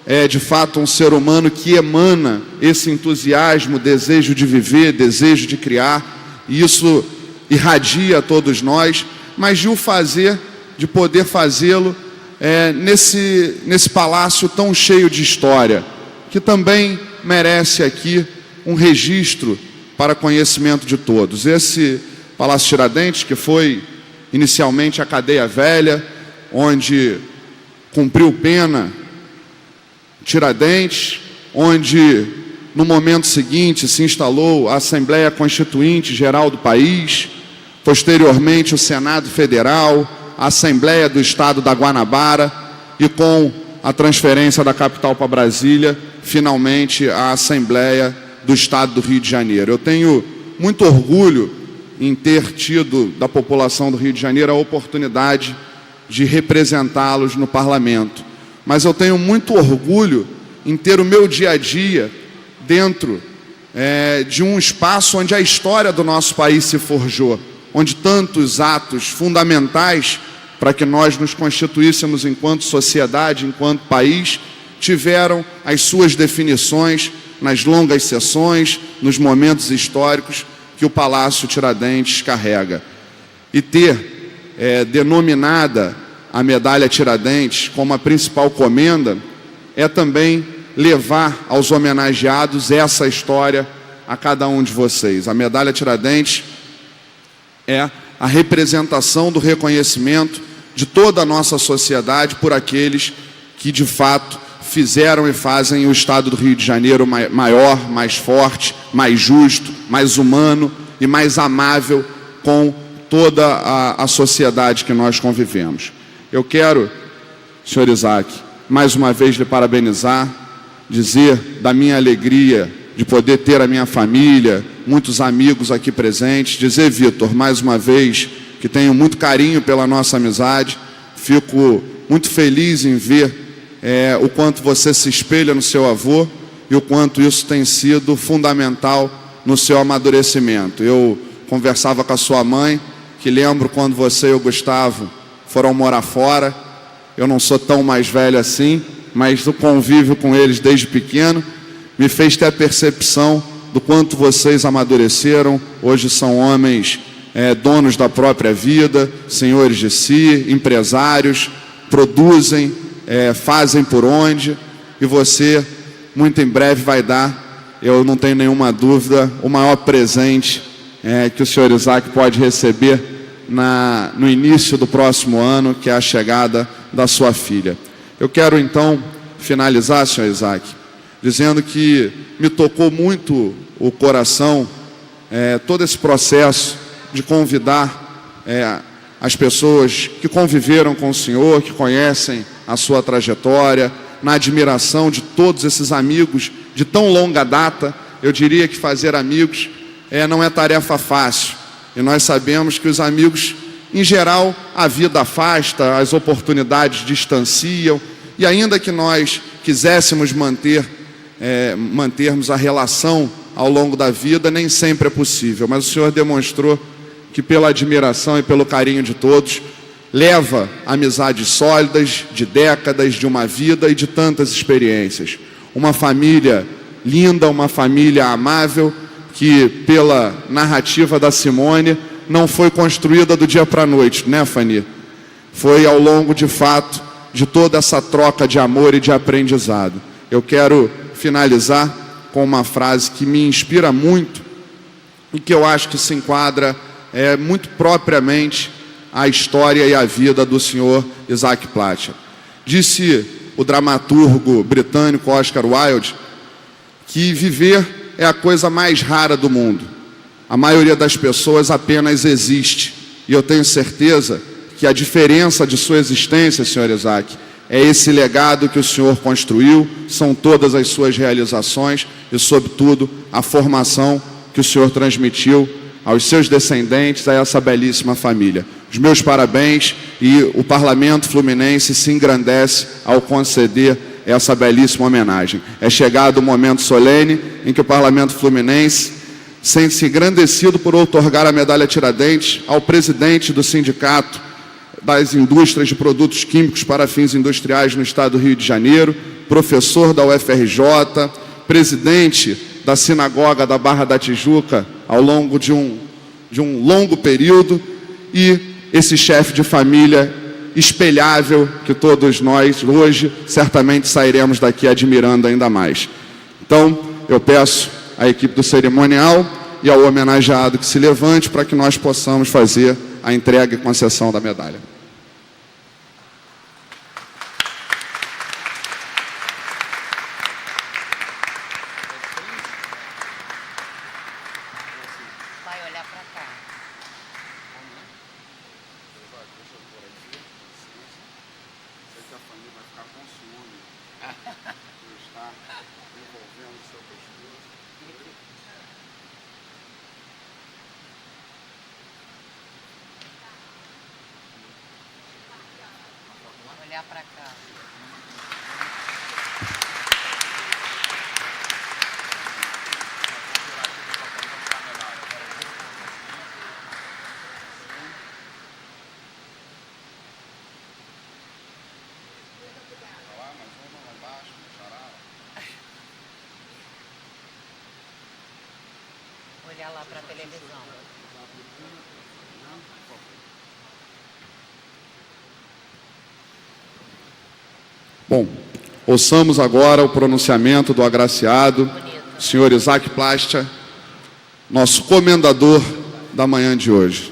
é de fato um ser humano que emana esse entusiasmo, desejo de viver, desejo de criar, e isso irradia a todos nós, mas de poder fazê-lo nesse palácio tão cheio de história, que também merece aqui um registro para conhecimento de todos. Esse Palácio Tiradentes, que foi inicialmente a cadeia velha, onde cumpriu pena Tiradentes, onde no momento seguinte se instalou a Assembleia Constituinte Geral do país, posteriormente o Senado Federal, a Assembleia do Estado da Guanabara e, com a transferência da capital para Brasília, finalmente a Assembleia do Estado do Rio de Janeiro. Eu tenho muito orgulho em ter tido da população do Rio de Janeiro a oportunidade de representá-los no parlamento. Mas eu tenho muito orgulho em ter o meu dia a dia dentro de um espaço onde a história do nosso país se forjou, onde tantos atos fundamentais para que nós nos constituíssemos enquanto sociedade, enquanto país, tiveram as suas definições nas longas sessões, nos momentos históricos que o Palácio Tiradentes carrega. E ter denominada a medalha Tiradentes como a principal comenda é também levar aos homenageados essa história a cada um de vocês. A medalha Tiradentes é a representação do reconhecimento de toda a nossa sociedade por aqueles que, de fato, fizeram e fazem o Estado do Rio de Janeiro maior, mais forte, mais justo, mais humano e mais amável com toda a sociedade que nós convivemos. Eu quero, senhor Isaac, mais uma vez lhe parabenizar, dizer da minha alegria de poder ter a minha família, muitos amigos aqui presentes, dizer, Vitor, mais uma vez, que tenho muito carinho pela nossa amizade, fico muito feliz em ver o quanto você se espelha no seu avô e o quanto isso tem sido fundamental no seu amadurecimento. Eu conversava com a sua mãe, que lembro quando você e o Gustavo foram morar fora. Eu não sou tão mais velho assim, mas o convívio com eles desde pequeno me fez ter a percepção do quanto vocês amadureceram. Hoje são homens donos da própria vida, senhores de si, empresários, produzem, fazem por onde, e você muito em breve vai dar, eu não tenho nenhuma dúvida, o maior presente que o senhor Isaac pode receber no início do próximo ano, que é a chegada da sua filha. Eu quero então finalizar, senhor Isaac, dizendo que me tocou muito o coração todo esse processo de convidar as pessoas que conviveram com o senhor, que conhecem a sua trajetória, na admiração de todos esses amigos de tão longa data. Eu diria que fazer amigos não é tarefa fácil, e nós sabemos que os amigos, em geral, a vida afasta, as oportunidades distanciam, e ainda que nós quiséssemos mantermos a relação ao longo da vida, nem sempre é possível. Mas o senhor demonstrou que, pela admiração e pelo carinho de todos, leva amizades sólidas, de décadas, de uma vida e de tantas experiências. Uma família linda, uma família amável, que, pela narrativa da Simone, não foi construída do dia para a noite, né, Fanny? Foi ao longo, de fato, de toda essa troca de amor e de aprendizado. Eu quero finalizar com uma frase que me inspira muito e que eu acho que se enquadra muito propriamente a história e a vida do senhor Isaac Platcher. Disse o dramaturgo britânico Oscar Wilde que viver é a coisa mais rara do mundo. A maioria das pessoas apenas existe. E eu tenho certeza que a diferença de sua existência, senhor Isaac, é esse legado que o senhor construiu, são todas as suas realizações e, sobretudo, a formação que o senhor transmitiu aos seus descendentes, a essa belíssima família. Os meus parabéns, e o Parlamento Fluminense se engrandece ao conceder essa belíssima homenagem. É chegado o momento solene em que o Parlamento Fluminense sente-se engrandecido por outorgar a medalha Tiradentes ao presidente do Sindicato das Indústrias de Produtos Químicos para Fins Industriais no Estado do Rio de Janeiro, professor da UFRJ, presidente da Sinagoga da Barra da Tijuca ao longo de um longo período, e esse chefe de família espelhável que todos nós hoje certamente sairemos daqui admirando ainda mais. Então, eu peço à equipe do cerimonial e ao homenageado que se levante para que nós possamos fazer a entrega e concessão da medalha. Vai olhar para cá. Olhar para cá. Olhar lá para a televisão. Bom, ouçamos agora o pronunciamento do agraciado, senhor Isaac Plastia, nosso comendador da manhã de hoje.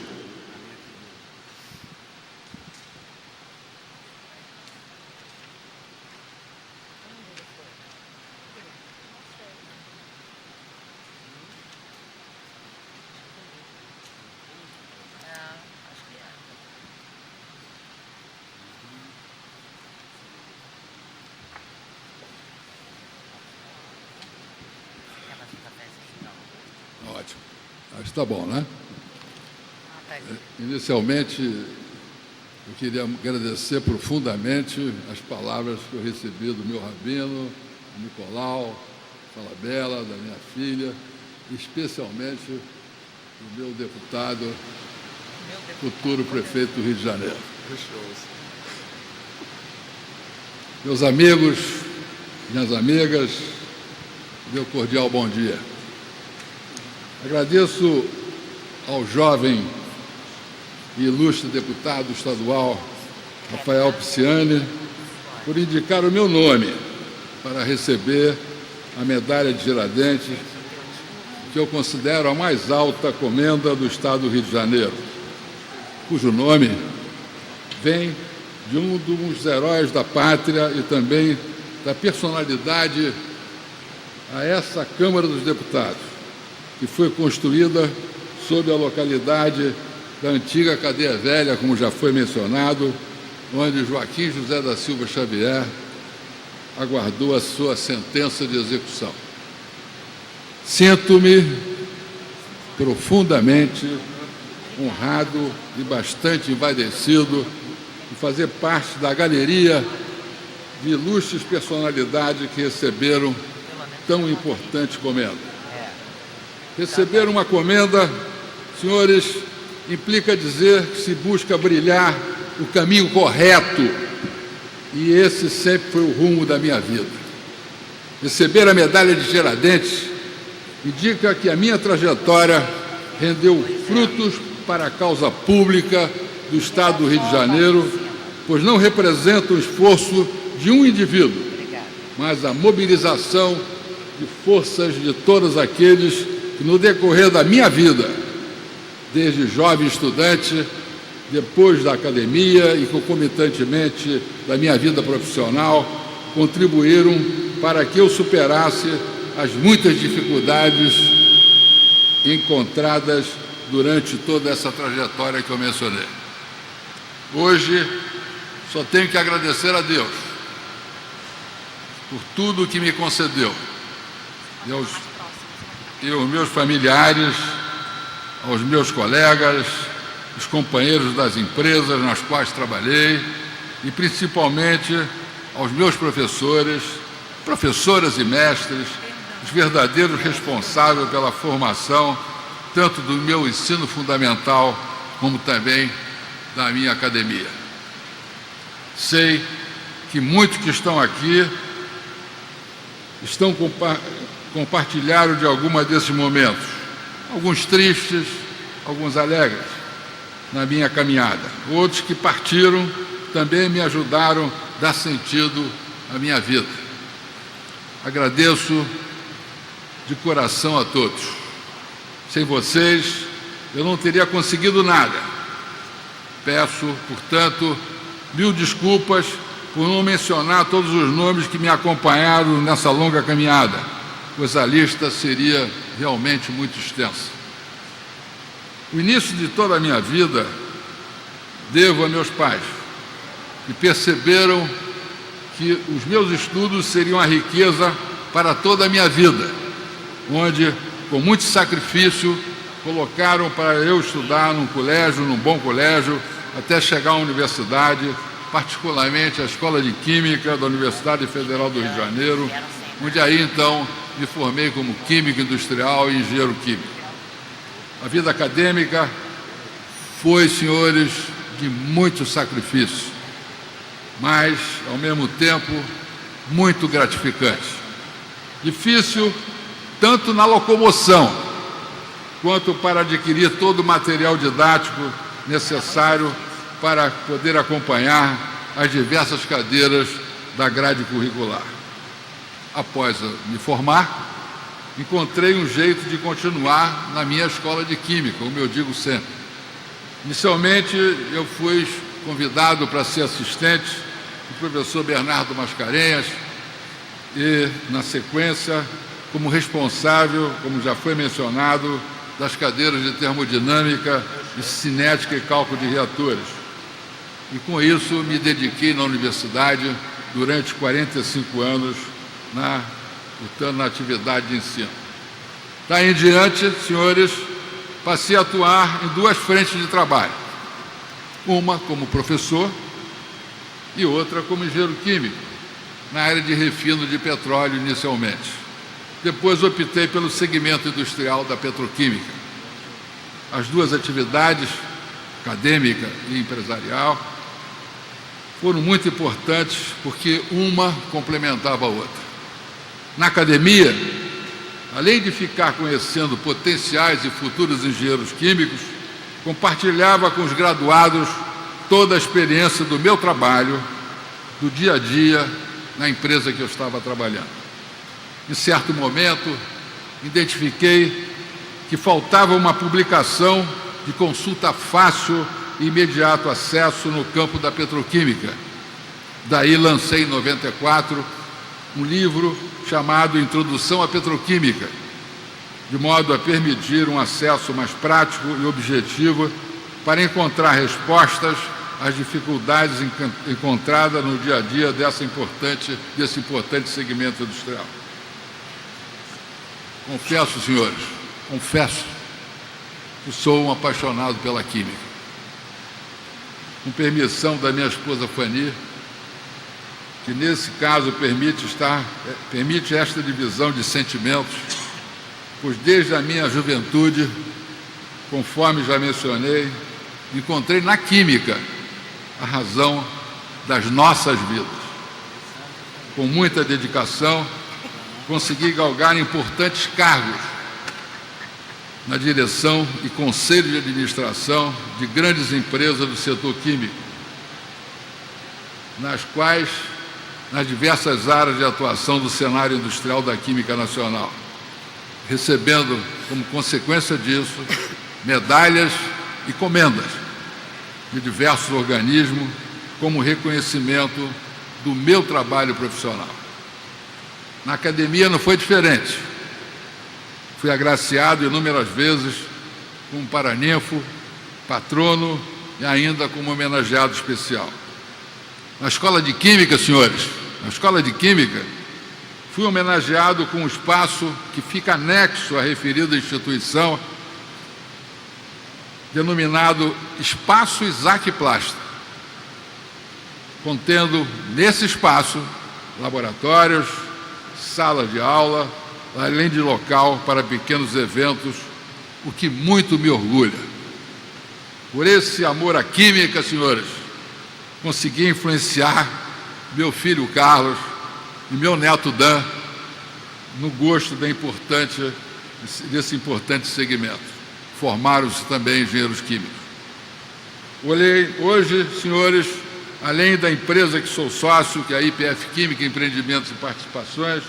Ótimo. Acho que está bom, né? Inicialmente, eu queria agradecer profundamente as palavras que eu recebi do meu rabino, do Nicolau, Falabella, da minha filha, e especialmente do meu deputado, futuro prefeito do Rio de Janeiro. Meus amigos, minhas amigas, meu cordial bom dia. Agradeço ao jovem e ilustre deputado estadual Rafael Pisciani por indicar o meu nome para receber a medalha de Tiradentes, que eu considero a mais alta comenda do estado do Rio de Janeiro, cujo nome vem de um dos heróis da pátria e também da personalidade a essa Câmara dos Deputados, que foi construída sob a localidade da antiga Cadeia Velha, como já foi mencionado, onde Joaquim José da Silva Xavier aguardou a sua sentença de execução. Sinto-me profundamente honrado e bastante envaidecido de fazer parte da galeria de ilustres personalidades que receberam tão importante comenda. Receber uma comenda, senhores, implica dizer que se busca brilhar o caminho correto, e esse sempre foi o rumo da minha vida. Receber a medalha de Tiradentes indica que a minha trajetória rendeu frutos para a causa pública do Estado do Rio de Janeiro, pois não representa o esforço de um indivíduo, mas a mobilização de forças de todos aqueles que, no decorrer da minha vida, desde jovem estudante, depois da academia e concomitantemente da minha vida profissional, contribuíram para que eu superasse as muitas dificuldades encontradas durante toda essa trajetória que eu mencionei. Hoje, só tenho que agradecer a Deus por tudo que me concedeu, e aos meus familiares, aos meus colegas, os companheiros das empresas nas quais trabalhei e principalmente aos meus professores, professoras e mestres, os verdadeiros responsáveis pela formação tanto do meu ensino fundamental como também da minha academia. Sei que muitos que estão aqui compartilharam de alguma desses momentos, alguns tristes, alguns alegres, na minha caminhada. Outros que partiram também me ajudaram a dar sentido à minha vida. Agradeço de coração a todos. Sem vocês, eu não teria conseguido nada. Peço, portanto, mil desculpas por não mencionar todos os nomes que me acompanharam nessa longa caminhada, pois a lista seria realmente muito extensa. O início de toda a minha vida devo a meus pais, que perceberam que os meus estudos seriam a riqueza para toda a minha vida, onde, com muito sacrifício, colocaram para eu estudar num bom colégio, até chegar à universidade, particularmente a Escola de Química da Universidade Federal do Rio de Janeiro, onde aí então me formei como químico industrial e engenheiro químico. A vida acadêmica foi, senhores, de muito sacrifício, mas, ao mesmo tempo, muito gratificante. Difícil tanto na locomoção, quanto para adquirir todo o material didático necessário para poder acompanhar as diversas cadeiras da grade curricular. Após me formar, encontrei um jeito de continuar na minha escola de Química, como eu digo sempre. Inicialmente, eu fui convidado para ser assistente do professor Bernardo Mascarenhas e, na sequência, como responsável, como já foi mencionado, das cadeiras de termodinâmica, de cinética e cálculo de reatores. E, com isso, me dediquei na universidade durante 45 anos, lutando na atividade de ensino. Daí em diante, senhores, passei a atuar em duas frentes de trabalho. Uma como professor e outra como engenheiro químico, na área de refino de petróleo inicialmente. Depois optei pelo segmento industrial da petroquímica. As duas atividades, acadêmica e empresarial, foram muito importantes porque uma complementava a outra. Na academia, além de ficar conhecendo potenciais e futuros engenheiros químicos, compartilhava com os graduados toda a experiência do meu trabalho, do dia a dia, na empresa que eu estava trabalhando. Em certo momento, identifiquei que faltava uma publicação de consulta fácil e imediato acesso no campo da petroquímica. Daí lancei em 94 um livro chamado Introdução à Petroquímica, de modo a permitir um acesso mais prático e objetivo para encontrar respostas às dificuldades encontradas no dia a dia desse importante segmento industrial. Confesso, senhores, que sou um apaixonado pela química. Com permissão da minha esposa Fanny, que nesse caso permite esta divisão de sentimentos, pois desde a minha juventude, conforme já mencionei, encontrei na química a razão das nossas vidas. Com muita dedicação, consegui galgar importantes cargos na direção e conselho de administração de grandes empresas do setor químico, nas diversas áreas de atuação do cenário industrial da química nacional, recebendo, como consequência disso, medalhas e comendas de diversos organismos como reconhecimento do meu trabalho profissional. Na academia não foi diferente. Fui agraciado inúmeras vezes como paraninfo, patrono e ainda como homenageado especial. Na Escola de Química, senhores, na Escola de Química, fui homenageado com um espaço que fica anexo à referida instituição, denominado Espaço Isaac Plasta, contendo nesse espaço laboratórios, salas de aula, além de local para pequenos eventos, o que muito me orgulha. Por esse amor à química, senhores, consegui influenciar meu filho Carlos e meu neto Dan no gosto desse importante segmento. Formaram-se também engenheiros químicos. Hoje, senhores, além da empresa que sou sócio, que é a IPF Química, Empreendimentos e Participações,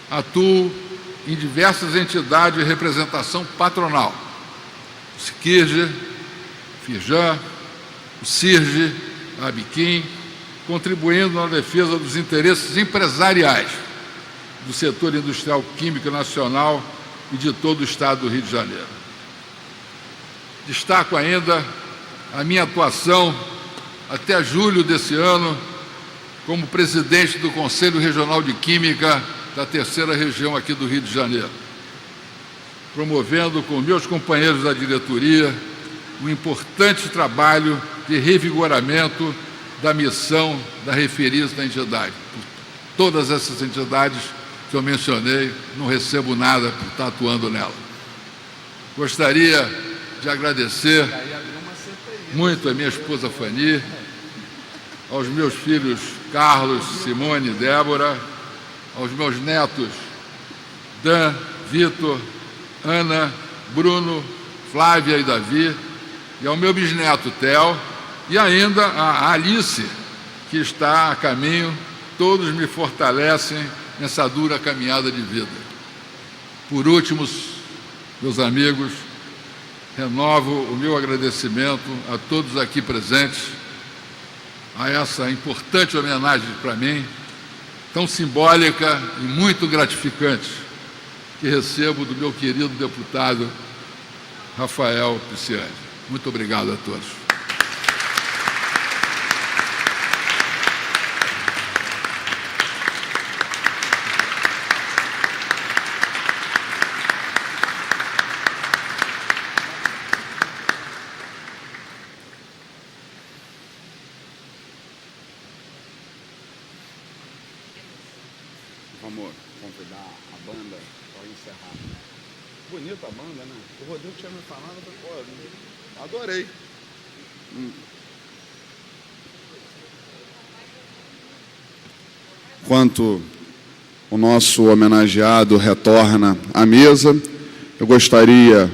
atuo em diversas entidades de representação patronal. O SICIRGE, FIRJAN, o CIRGE, a ABIQUIM, contribuindo na defesa dos interesses empresariais do setor industrial químico nacional e de todo o Estado do Rio de Janeiro. Destaco ainda a minha atuação até julho desse ano como presidente do Conselho Regional de Química da terceira região aqui do Rio de Janeiro, promovendo com meus companheiros da diretoria um importante trabalho de revigoramento da missão da referida entidade. Todas essas entidades que eu mencionei, não recebo nada por estar atuando nela. Gostaria de agradecer muito a minha esposa Fanny, aos meus filhos Carlos, Simone e Débora, aos meus netos Dan, Vitor, Ana, Bruno, Flávia e Davi, e ao meu bisneto Theo, e ainda a Alice, que está a caminho. Todos me fortalecem nessa dura caminhada de vida. Por último, meus amigos, renovo o meu agradecimento a todos aqui presentes, a essa importante homenagem para mim, tão simbólica e muito gratificante, que recebo do meu querido deputado Rafael Pisciani. Muito obrigado a todos. Vamos convidar a banda para encerrar. Bonita a banda, né? O Rodrigo tinha me falado, pô, adorei. Enquanto o nosso homenageado retorna à mesa, eu gostaria,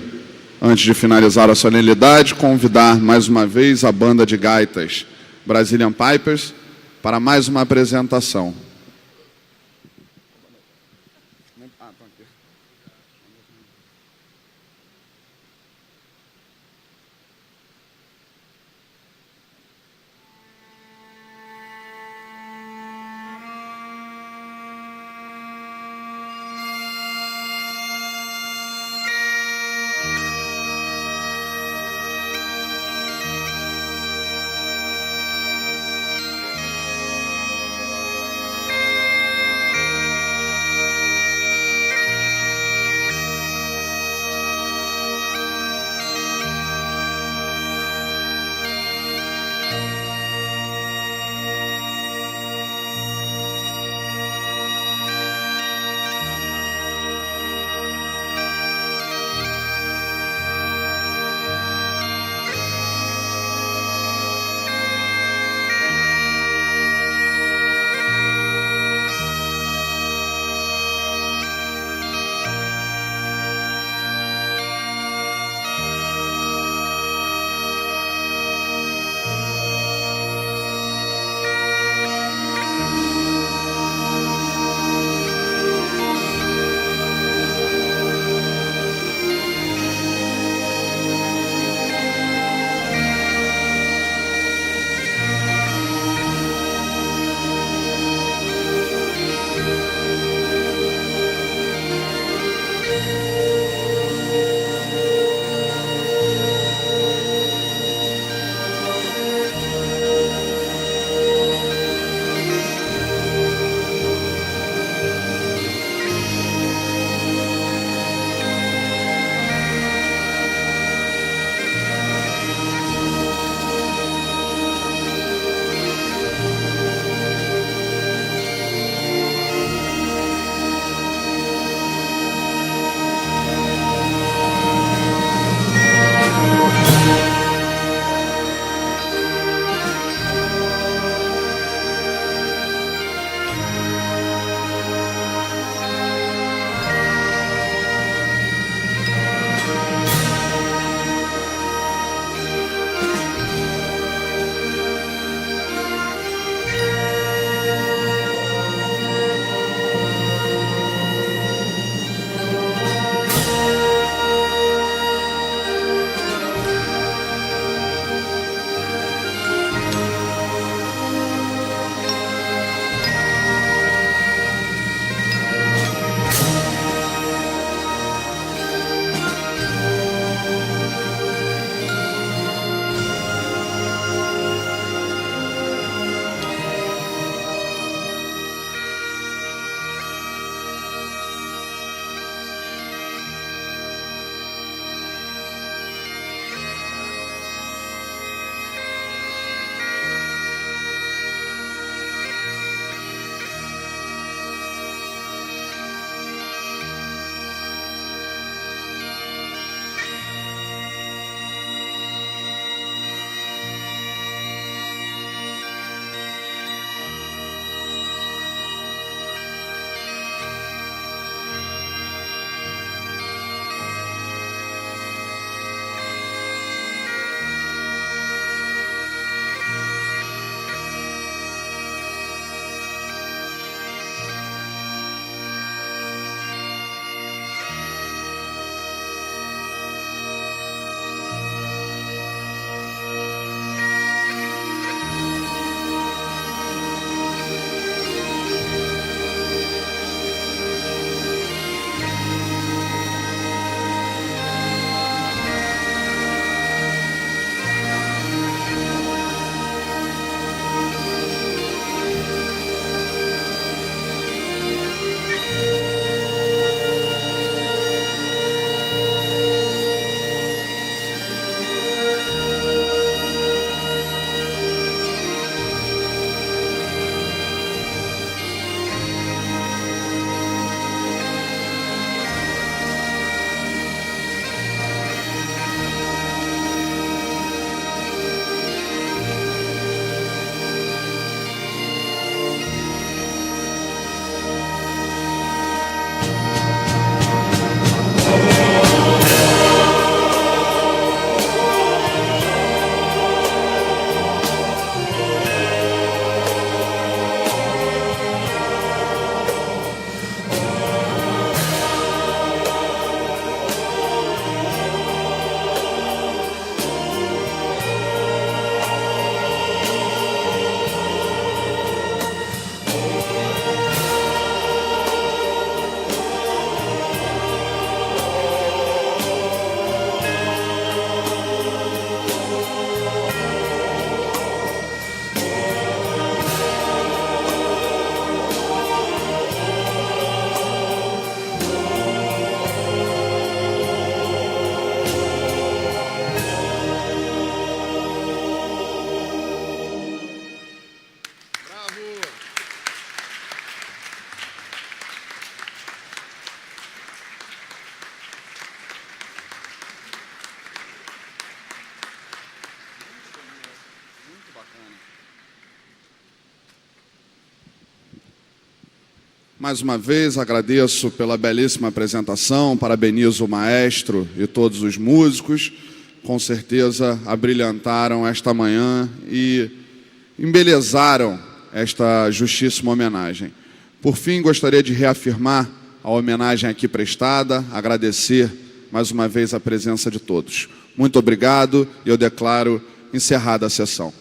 antes de finalizar a solenidade, convidar mais uma vez a banda de gaitas Brazilian Pipers para mais uma apresentação. Mais uma vez agradeço pela belíssima apresentação, parabenizo o maestro e todos os músicos, com certeza abrilhantaram esta manhã e embelezaram esta justíssima homenagem. Por fim, gostaria de reafirmar a homenagem aqui prestada, agradecer mais uma vez a presença de todos. Muito obrigado e eu declaro encerrada a sessão.